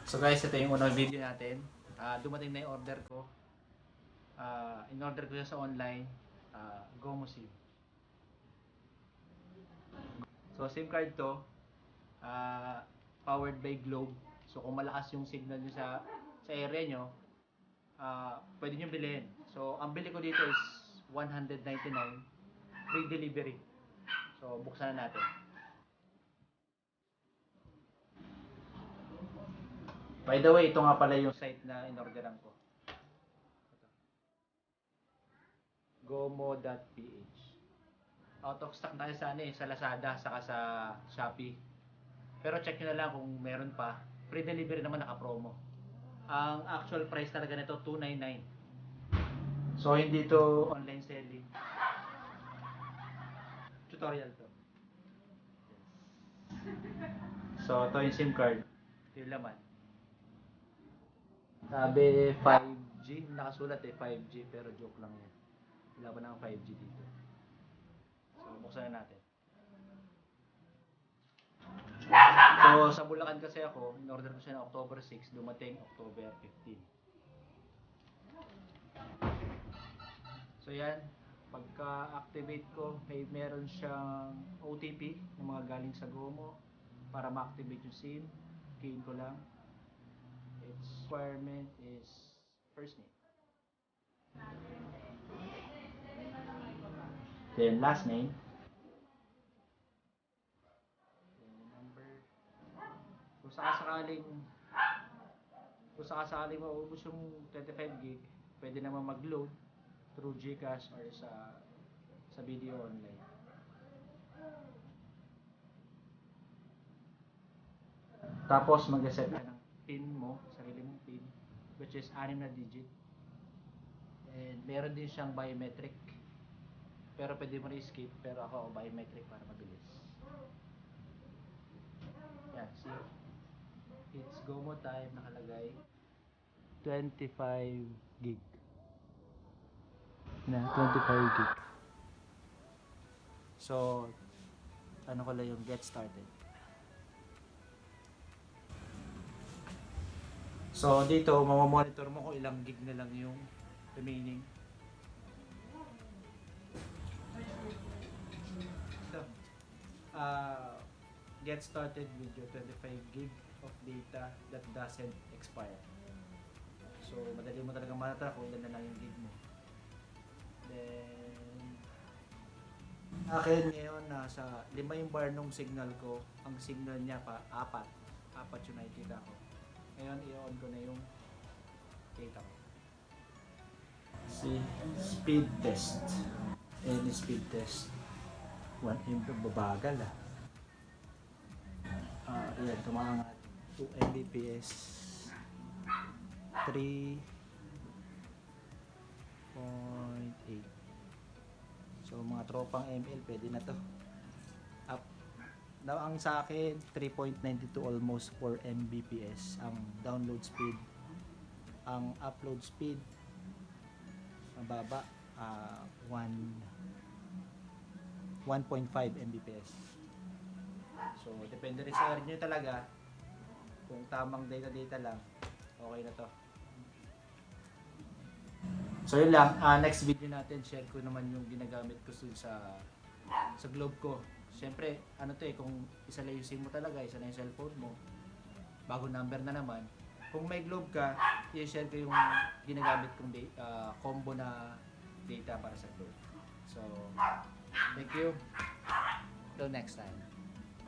So guys, ito yung unang video natin. Dumating na yung order ko. In-order ko siya sa online. Gomo SIM. So SIM card to. Powered by Globe. So kung malakas yung signal nyo sa area nyo, pwede nyo bilhin. So ang bili ko dito is 199. Free delivery. So buksan na natin. By the way, ito nga pala yung site na in-orderan ko. Gomo.ph. Out of stock na sa sa Lazada saka sa Shopee. Pero check nyo na lang kung meron pa. Free delivery naman, naka-promo. Ang actual price talaga nito $299. So hindi to online selling. Tutorial to. So ito yung SIM card. Ito yung laman. Sabi 5G, nakasulat 5G pero joke lang yan. Wala pa ng 5G dito. So buksan na natin. So sa Bulacan kasi ako, in-order ko siya na October 6, dumating October 15. So yan, pagka-activate ko, meron siyang OTP ng mga galing sa Gomo para ma-activate yung SIM. Key-in ko lang. Its requirement is first name. Then last name. Then number. Kung sakasakaling maubos yung 25 gig, pwede naman mag-load through GCash or sa video online. Tapos mag-set ka ng pin mo, sarili mong pin, which is 6 na digit. And meron din siyang biometric. Pero pwede mo na-skip, pero ako biometric para mabilis. Yan, see? It's Gomo time, nakalagay 25 gig. Na 25 gig. So, ano ko lang yung get started. So, dito, mamamonitor mo kung ilang gig na lang yung remaining. So, get started with your 25 gig of data that doesn't expire. So, madali mo talaga monitor kung ilan na lang yung gig mo. Then, akin ngayon nasa 5 yung bar nung signal ko. Ang signal niya pa 4 yung nakikita ko. Ngayon, i-on ko na yung data ko. See, speed test. Any speed test. 1 MB, babagal yan, tumangat 2 Mbps 3.8. So mga tropang ML pwede na to. Up daw ang sa akin 3.92, almost 4 Mbps ang download speed. Ang upload speed mababa, 1.5 Mbps. So depende rin sa area nyo talaga. Kung tamang data lang, okay na to. So yun lang, next video natin share ko naman yung ginagamit ko sa Globe ko. Siyempre, ano to kung isa lang yung SIM mo talaga, isa lang yung cellphone mo, bago number na naman. Kung may Globe ka, i-share ko yung ginagamit kong combo na data para sa Globe. So, thank you. Till next time.